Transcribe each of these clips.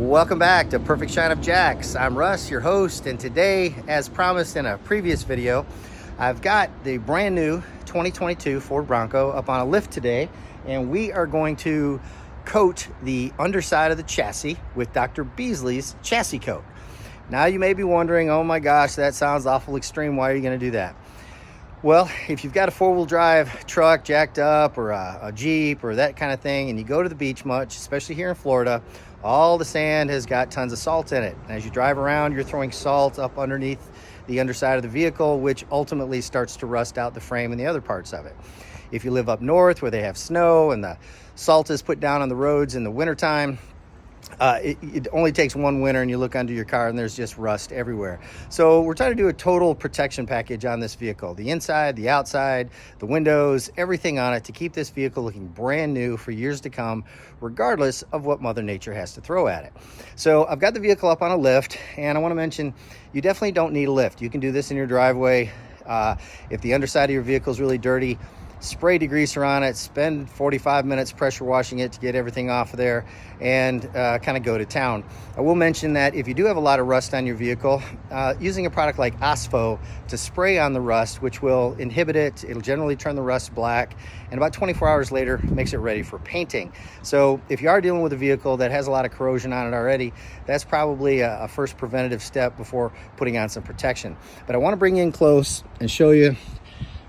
Welcome back to Perfect Shine of Jacks. I'm Russ, your host, and today, as promised in a previous video, I've got the brand new 2022 Ford Bronco up on a lift today, and we are going to coat the underside of the chassis with Dr. Beasley's chassis coat. Now you may be wondering, oh my gosh, that sounds awful extreme. Why are you going to do that? Well, if you've got a four-wheel drive truck jacked up or a Jeep or that kind of thing, and you go to the beach much, especially here in Florida, all the sand has got tons of salt in it. And as you drive around, you're throwing salt up underneath the underside of the vehicle, which ultimately starts to rust out the frame and the other parts of it. If you live up north where they have snow and the salt is put down on the roads in the wintertime, it only takes one winter and you look under your car and there's just rust everywhere. So we're trying to do a total protection package on this vehicle. The inside, the outside, the windows, everything on it to keep this vehicle looking brand new for years to come, regardless of what Mother Nature has to throw at it. So I've got the vehicle up on a lift, and I want to mention you definitely don't need a lift. You can do this in your driveway. If the underside of your vehicle is really dirty, spray degreaser on it, spend 45 minutes pressure washing it to get everything off of there, and kind of go to town. I will mention that if you do have a lot of rust on your vehicle, using a product like Ospo to spray on the rust, which will inhibit it, it'll generally turn the rust black, and about 24 hours later makes it ready for painting. So if you are dealing with a vehicle that has a lot of corrosion on it already, that's probably a first preventative step before putting on some protection. But I want to bring you in close and show you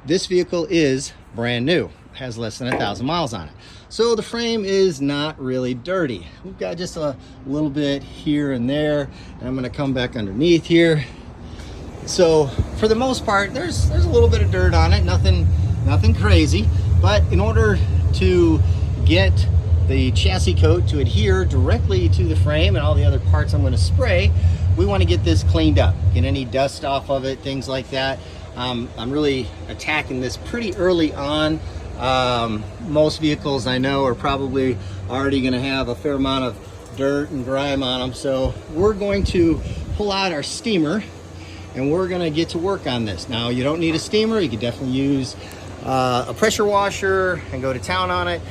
this vehicle is brand new, has less than 1,000 miles on it. So the frame is not really dirty. We've got just a little bit here and there, and I'm going to come back underneath here. So for the most part, there's a little bit of dirt on it, nothing crazy. But in order to get the chassis coat to adhere directly to the frame and all the other parts I'm going to spray, we want to get this cleaned up, get any dust off of it, things like that. I'm really attacking this pretty early on. Most vehicles I know are probably already going to have a fair amount of dirt and grime on them. So we're going to pull out our steamer and we're going to get to work on this. Now, you don't need a steamer. You could definitely use a pressure washer and go to town on it.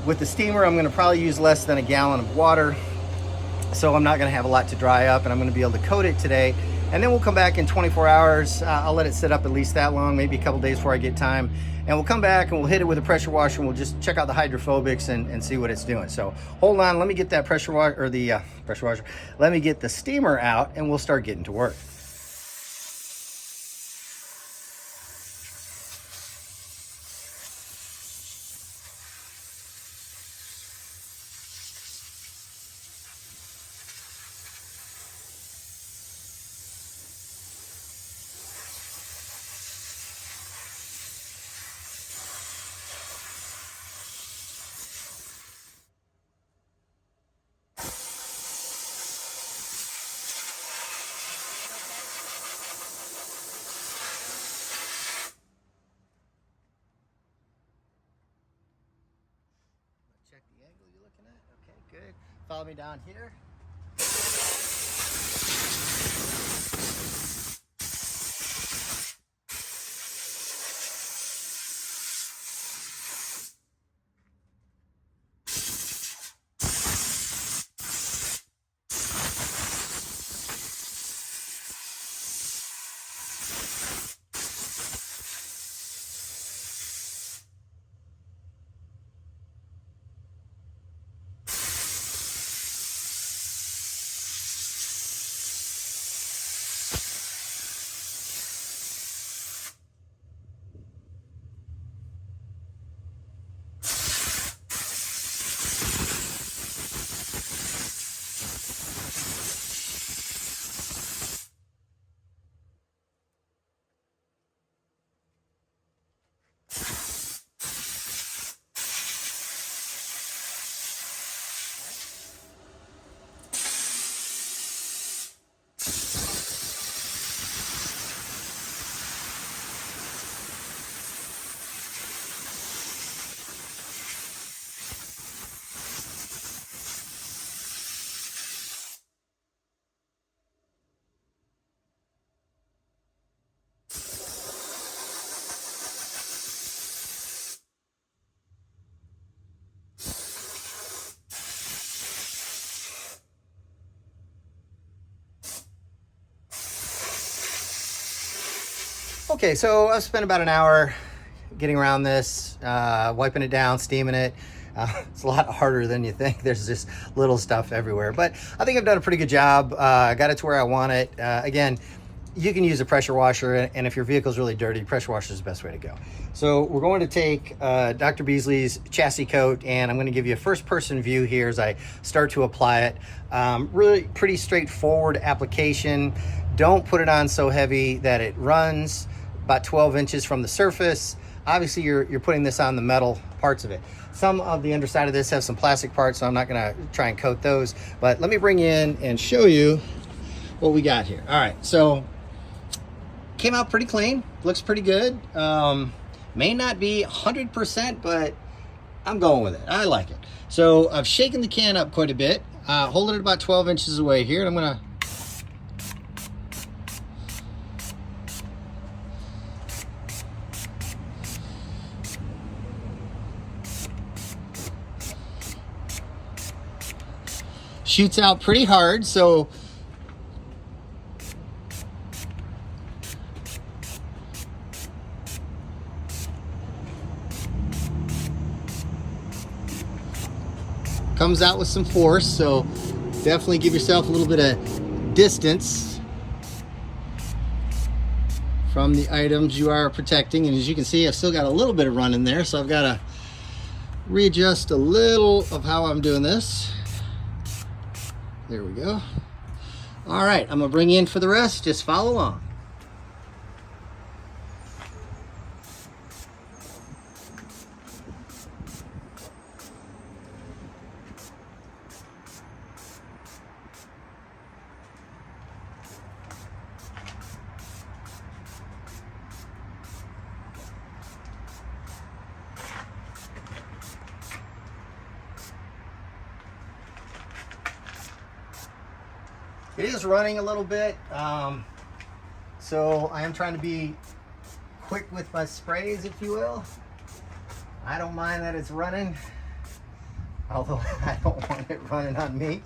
With the steamer, I'm going to probably use less than a gallon of water. So I'm not going to have a lot to dry up, and I'm going to be able to coat it today. And then we'll come back in 24 hours. I'll let it sit up at least that long, maybe a couple days before I get time. And we'll come back and we'll hit it with a pressure washer, and we'll just check out the hydrophobics and see what it's doing. So hold on, let me get that pressure washer, or the pressure washer. Let me get the steamer out and we'll start getting to work. Check the angle you're looking at. Okay, good. Follow me down here. Okay, so I've spent about an hour getting around this, wiping it down, steaming it. It's a lot harder than you think. There's just little stuff everywhere, but I think I've done a pretty good job. I got it to where I want it. Again, you can use a pressure washer, and if your vehicle's really dirty, pressure washer is the best way to go. So we're going to take Dr. Beasley's chassis coat, and I'm going to give you a first-person view here as I start to apply it. Really pretty straightforward application. Don't put it on so heavy that it runs about 12 inches from the surface. Obviously, you're putting this on the metal parts of it. Some of the underside of this have some plastic parts, so I'm not going to try and coat those. But let me bring you in and show you what we got here. All right, so came out pretty clean, looks pretty good. May not be 100%, but I'm going with it. I like it. So I've shaken the can up quite a bit, holding it about 12 inches away here, and I'm gonna shoots out pretty hard, so comes out with some force, so definitely give yourself a little bit of distance from the items you are protecting. And as you can see, I've still got a little bit of run in there, so I've got to readjust a little of how I'm doing this. There we go. All right, I'm gonna bring you in for the rest. Just follow along. It is running a little bit, so I am trying to be quick with my sprays, if you will. I don't mind that it's running, although I don't want it running on me.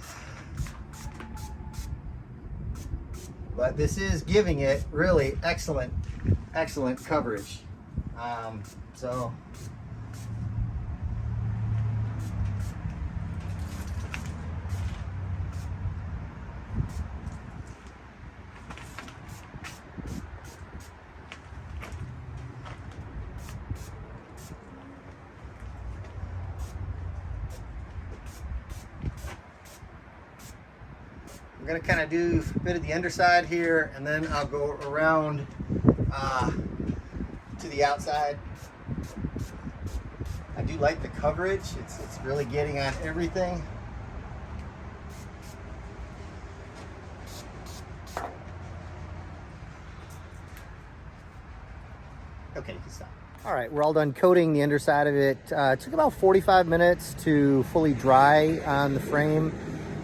But this is giving it really excellent coverage. So I'm going to kind of do a bit of the underside here, and then I'll go around to the outside. I do like the coverage. It's really getting on everything. Okay, you can stop. All right, we're all done coating the underside of it. It took about 45 minutes to fully dry on the frame.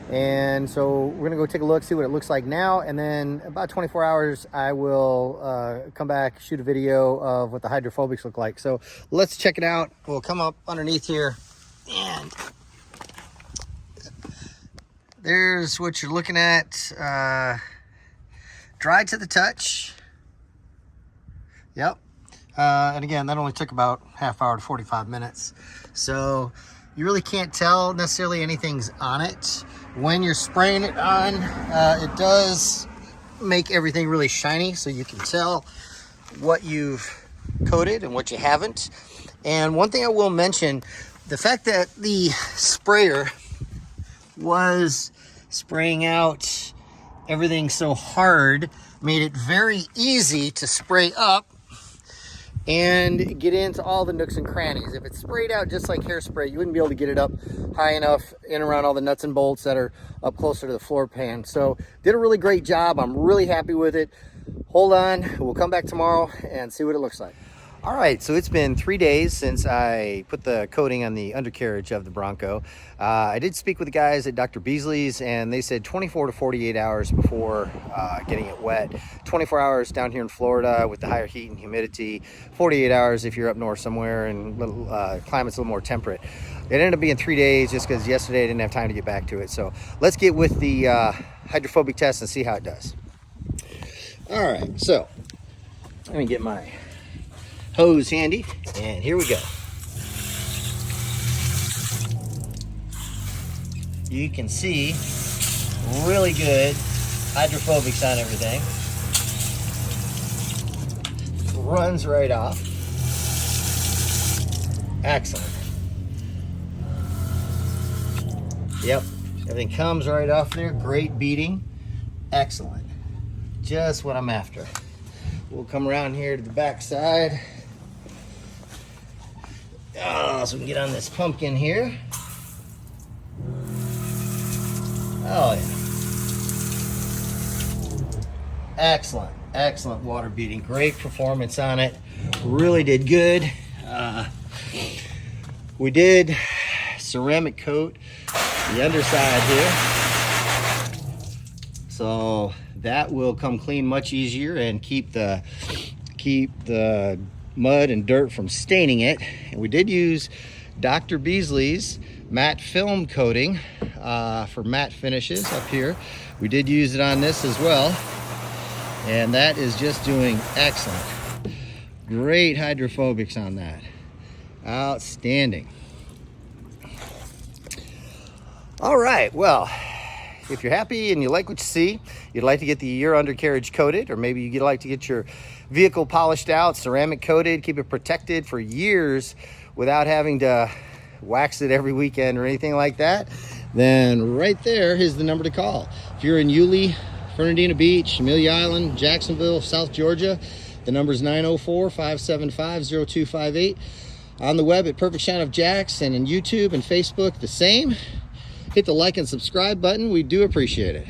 And so we're gonna go take a look, see what it looks like now, and then about 24 hours, I will come back, shoot a video of what the hydrophobics look like. So let's check it out. We'll come up underneath here, and there's what you're looking at. Dry to the touch. Yep. And again, that only took about half hour to 45 minutes. So you really can't tell necessarily anything's on it. When you're spraying it on, it does make everything really shiny, so you can tell what you've coated and what you haven't. And one thing I will mention, the fact that the sprayer was spraying out everything so hard made it very easy to spray up and get into all the nooks and crannies. If it's sprayed out just like hairspray, you wouldn't be able to get it up high enough in around all the nuts and bolts that are up closer to the floor pan. So did a really great job. I'm really happy with it. Hold on, we'll come back tomorrow and see what it looks like. All right, so it's been 3 days since I put the coating on the undercarriage of the Bronco. I did speak with the guys at Dr. Beasley's, and they said 24 to 48 hours before getting it wet. 24 hours down here in Florida with the higher heat and humidity. 48 hours if you're up north somewhere and climate's a little more temperate. It ended up being 3 days just because yesterday I didn't have time to get back to it. So let's get with the hydrophobic test and see how it does. All right, so Let me get my hose handy, and here we go. You can see really good hydrophobics on everything. Runs right off. Excellent. Yep, everything comes right off there. Great beating. Excellent. Just what I'm after. We'll come around here to the back side. Oh, so we can get on this pumpkin here. Oh yeah. Excellent, excellent water beating. Great performance on it. Really did good. We did ceramic coat the underside here, so that will come clean much easier and keep the mud and dirt from staining it. And we did use Dr. Beasley's matte film coating for matte finishes up here. We did use it on this as well, and that is just doing excellent. Great hydrophobics on that. Outstanding. All right, well, if you're happy and you like what you see, you'd like to get the your undercarriage coated, or maybe you'd like to get your vehicle polished out, ceramic coated, keep it protected for years without having to wax it every weekend or anything like that, then right there is the number to call. If you're in Yulee, Fernandina Beach, Amelia Island, Jacksonville, South Georgia, the number is 904-575-0258. On the web at Perfect Shine of Jacks, and in YouTube and Facebook the same. Hit the like and subscribe button. We do appreciate it.